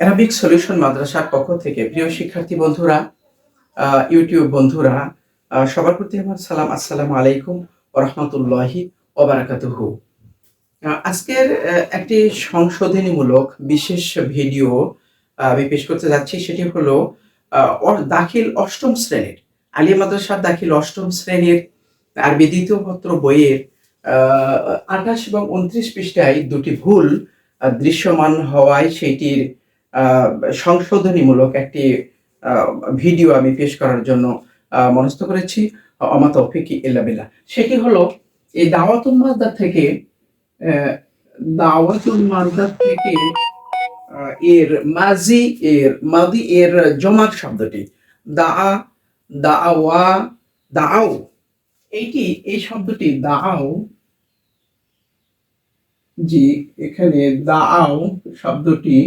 Arabic solution মাদ্রাসার পক্ষ থেকে প্রিয় শিক্ষার্থী বন্ধুরা, ইউটিউব বন্ধুরা, সবার প্রতি আমার সালাম। আসসালামু আলাইকুম ওয়া রাহমাতুল্লাহি ওয়া বারাকাতুহু। আজকের একটি সংশোধনীমূলক বিশেষ ভিডিও আমি পেশ করতে যাচ্ছি। সেটি হলো দাখিল অষ্টম শ্রেণীর, আলিয়া মাদ্রাসার দাখিল অষ্টম শ্রেণীর আরবি দ্বিতীয় পত্র বইয়ের ২৮ এবং ২৯ পৃষ্ঠায় দুটি ভুল দৃশ্যমান হওয়ায় সেটির সংশোধনীমূলক একটি ভিডিও আমি পেশ করার জন্য মনস্থ করেছি। ওমা তৌফিকি ইল্লা বিল্লাহ। সেটি হলো এই দাওয়াতুল মাদ্দা থেকে আহ, দাওয়াতুল মাদ্দা থেকে এর মাদি এর জমার শব্দটি দা দাওয়া দাও, এই শব্দটি দাও, জি, এখানে দাও শব্দটি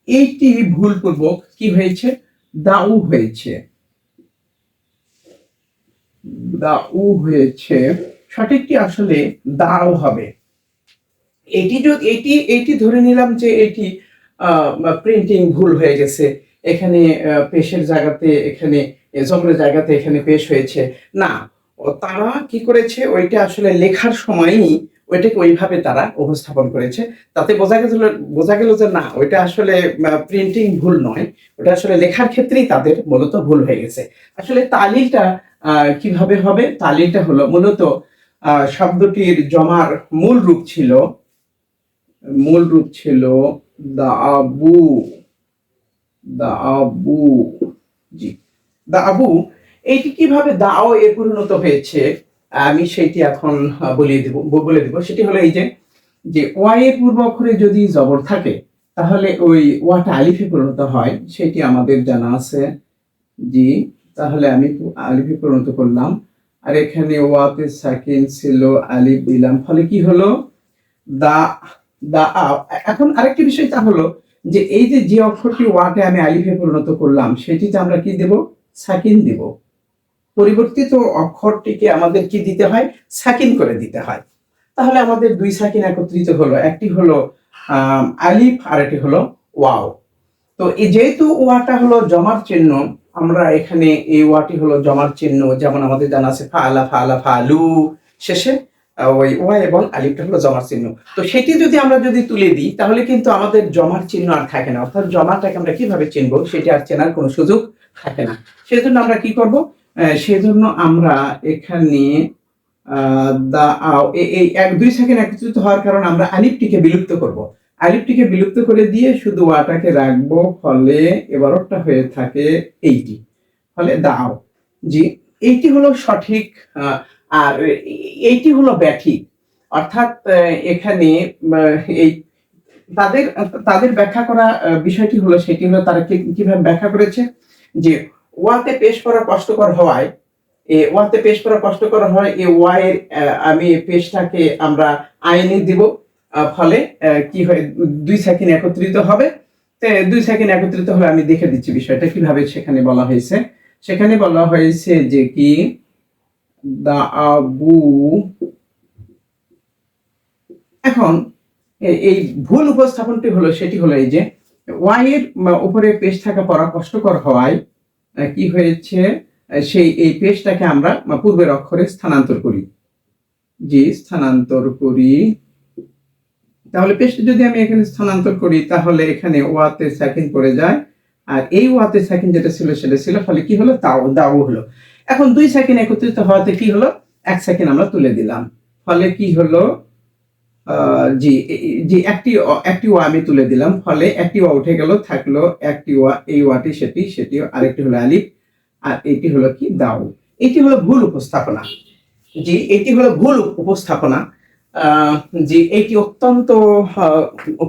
এইটি ভুলপূর্বক কি হয়েছে, দাউ হয়েছে, দাউ হয়েছে। সঠিকটি আসলে দাও হবে। এটি ধরে নিলাম যে এটি প্রিন্টিং ভুল হয়ে গেছে, এখানে পেশের জায়গাতে এখানে জবরের জায়গাতে এখানে পেশ হয়েছে। না, তারা কি করেছে, ওইটা আসলে লেখার সময়ই ওইটাকে ওইভাবে তারা উপস্থাপন করেছে। তাতে বোঝা গেল যে না, ওইটা আসলে প্রিন্টিং ভুল নয়, ওটা আসলে লেখার ক্ষেত্রেই তাদের মূলত ভুল হয়ে গেছে। আসলে তালিলটা কিভাবে হবে? তালিলটা হলো মূলত শব্দটির জমার মূল রূপ ছিল দাবু, দাবু, জি, দাবু। এইটি কিভাবে দাও এ পরিণত হয়েছে আমি সেটি এখন বলে দিব। সেটি হলো এই যে ওয়াই এর পূর্ব অক্ষরে যদি জবর থাকে তাহলে ওই ওয়াটা আলিফে পরিণত হয়, সেটি আমাদের জানা আছে। জি, তাহলে আমি আলিফে পরিণত করলাম, আর এখানে ওয়াতে সাকিন ছিল, আলিফ দিলাম, ফলে কি হলো দা দা। এখন আরেকটি বিষয় তা হলো যে এই যে অক্ষরটি ওয়াতে আমি আলিফে পরিণত করলাম সেটিতে আমরা কি দেব, সাকিন দেব। পরিবর্তিত অক্ষরটিকে আমাদের কি দিতে হয়, সাকিন করে দিতে হয়। তাহলে আমাদের দুই সাকিন একত্রিত হলো, একটি হলো আলিফ আর একটি হলো ওয়াও। তো যেহেতু ওয়াটা হলো জমার চিহ্ন, আমরা এখানে এই ওয়াটি হলো জমার চিহ্ন, যেমন আমাদের জানা আছে ফাআলা ফাআলা ফাআলু, শেষে ওই ওয়া এবং আলিফটা হলো জমার চিহ্ন। তো সেটি আমরা যদি তুলে দিই তাহলে কিন্তু আমাদের জমার চিহ্ন আর থাকে না, অর্থাৎ জমাটাকে আমরা কিভাবে চিনবো সেটি আর চেনার কোনো সুযোগ থাকে না। সেজন্য আমরা কি করব, সেজন্য আমরা এখানে এই এক দুই সেকেন্ড একত্রিত হওয়ার কারণে আমরা আলিফটিকে বিলুপ্ত করব। আলিফটিকে বিলুপ্ত করে দিয়ে শুধু ওয়াটাকে রাখবো, ফলে এবারটা হয়ে থাকে এইটি, ফলে দাও। জি, এইটি হলো সঠিক, আর এইটি হলো ব্যাঠিক। অর্থাৎ এখানে এই তাদের তাদের ব্যাখ্যা করা বিষয়টি হলো, সেটি হলো তারা কিভাবে ব্যাখ্যা করেছে যে ওয়াতে পেশ করা কষ্টকর হওয়ায়, ওয়াতে পেশ করা কষ্টকর হয়, এ ওয়াই আমি পেশটাকে আমরা আইনে দিব, ফলে কি হয়, দুই সেকেন্ড একত্রিত হবে। দুই সেকেন্ড একত্রিত হলে আমি দেখে দিচ্ছি বিষয়টা কিভাবে। সেখানে বলা হয়েছে, যে কি দা আবু। এখন এই ভুল উপস্থাপনটি হলো, সেটি হলো এই যে ওয়াই এর উপরে পেশ থাকা পড়া কষ্টকর হওয়ায় কি হয়েছে, সেই এই পেশটাকে আমরা পূর্বের অক্ষরে স্থানান্তর করি। জি, স্থানান্তর করি। তাহলে পেশটা যদি আমি এখানে স্থানান্তর করি তাহলে এখানে ওয়াতে সেকেন্ড পড়ে যায়, আর এই ওয়াতে সেকেন্ড যেটা ছিল সেটা ছিল, ফলে কি হলো, দাও হলো। এখন দুই সেকেন্ড একত্রিত হওয়াতে কি হলো, এক সেকেন্ড আমরা তুলে দিলাম, ফলে কি হলো, জি জি, একটি ওয়া আমি তুলে দিলাম, ফলে একটি ওয়া উঠে গেল, থাকলো একটি ওয়া, এই ওয়াটি সেটি আরেকটি হলো আলিফ, আর এটি হলো কি দাও। এটি হলো ভুল উপস্থাপনা। জি, এটি হলো ভুল উপস্থাপনা। জি, এটি অত্যন্ত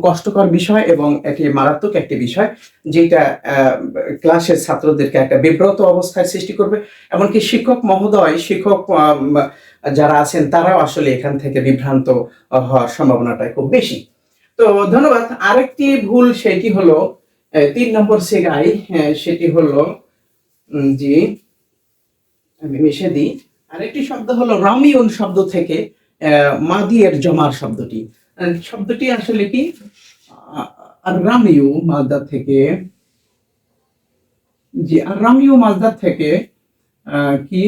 কষ্টকর বিষয় এবং এটি মারাত্মক একটি বিষয়, যেটা ক্লাসের ছাত্রদেরকে একটা বিব্রত অবস্থায় সৃষ্টি করবে। এমনকি শিক্ষক মহোদয়, শিক্ষক যারা আছেন তারাও আসলে এখান থেকে বিভ্রান্ত হওয়ার সম্ভাবনাটা খুব বেশি। তো ধন্যবাদ। আরেকটি ভুল, সেটি হলো ৩ নম্বর সেগাই, সেটি হলো জি, আমি মিশে দিই। আরেকটি শব্দ হলো রামিউন শব্দ থেকে মাদিয়ের জমার শব্দটি আসলে কি, আর রামিউ মাজদার থেকে, জি আর রামিউ মাজদার থেকে কি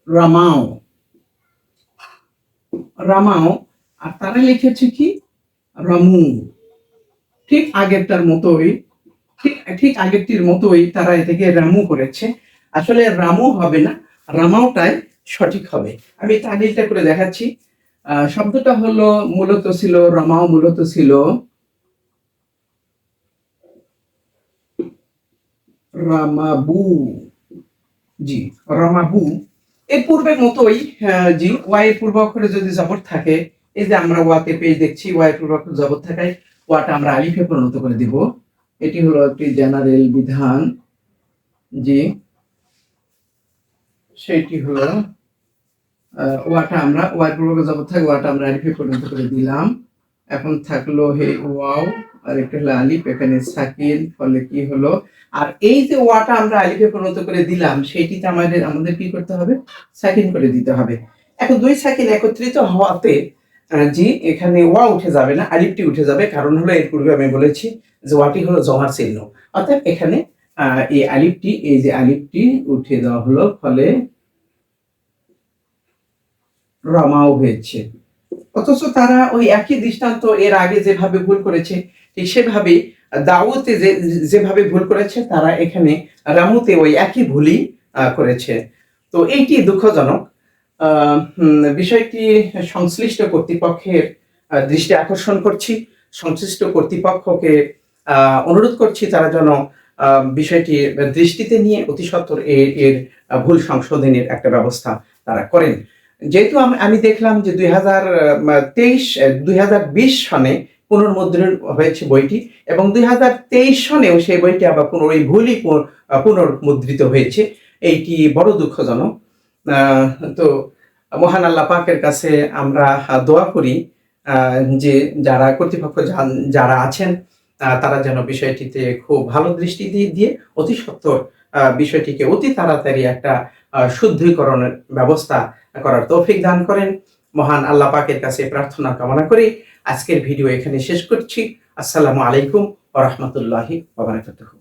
রামাও, রামাও, আর তারা লিখেছে কি রামু। ঠিক আগেরটার মতোই, ঠিক আগেরটির মতোই তারা এ থেকে রামু করেছে। আসলে রামু হবে না, রামাওটাই সঠিক হবে। আমি তালিলটা করে দেখাচ্ছি। শব্দটা হলো মূলত ছিল রামাও, মূলত ছিল রামাবু। জি রামাবু। এর পূর্বের মতোই জি ওয়াই এর পূর্ব অক্ষরে যদি জবর থাকে, এই যে আমরা ওয়াতে পেজ দেখছি, ওয়াই এর পূর্ব অক্ষরে জবর থাকায় ওয়াটা আমরা আলিফে পরিণত করে দিব। এটি হলো একটি জেনারেল বিধান। জি সেটি হলো ওয়াটা আমরা ওয়াই পূর্বক জবর থাকে, ওয়াটা আমরা আলিফে পরিণত করে দিলাম। এখন থাকলো হে ওয়াও, আর একটা হলো আলিফ, এখানে সাকিন, ফলে কি হলো, আর এই যে ওয়াটা আমরা আলিফে পরিণত করে দিলাম সেটিতে আমাদের কি করতে হবে, সাকিন করে দিতে হবে। এখন দুই সাকিন একত্রিত হওয়াতে জি এখানে ওয়া উঠে যাবে না, আলিফটি উঠে যাবে। কারণ হলো এর পূর্বে আমি বলেছি যে ওয়াটি হলো জমার চিহ্ন, অর্থাৎ এখানে এই আলিফটি, এই যে আলিফটি উঠে দেওয়া হলো, ফলে রমাও হয়েছে। অথচ তারা ওই একই দৃষ্টান্ত এর আগে যেভাবে ভুল করেছে ঠিক সেভাবে দাউতে যেভাবে ভুল করেছে, তারা এখানে রামুতে ওই একই ভুলই করেছে। তো এইটি দুঃখজনক। বিষয়টি সংশ্লিষ্ট কর্তৃপক্ষের দৃষ্টি আকর্ষণ করছি, সংশ্লিষ্ট কর্তৃপক্ষকে অনুরোধ করছি তারা যেন বিষয়টি দৃষ্টিতে নিয়ে অতি সত্বর এর ভুল সংশোধনের একটা ব্যবস্থা তারা করেন। যেহেতু আমি দেখলাম যে 2020 সনে পুনর্মুদ্রণ হয়েছে বইটি, এবং 2023 সনেও সেই বইটি আবার ওই ভুলই পুনর্মুদ্রিত হয়েছে। এইটি বড় দুঃখজনক। তো মহান আল্লাহ পাকের কাছে আমরা দোয়া করি যে যারা কর্তৃপক্ষ যারা আছেন তারা যেন বিষয়টিতে খুব ভালো দৃষ্টি দিয়ে অতি সত্বর বিষয়টিকে অতি তাড়াতাড়ি একটা শুদ্ধিকরণের ব্যবস্থা করার তৌফিক দান করেন। মহান আল্লাহ পাকের কাছে প্রার্থনা কামনা করি আজকের ভিডিও এখানে শেষ করছি। আসসালামু আলাইকুম ওয়া রাহমাতুল্লাহি ওয়া বারাকাতুহু।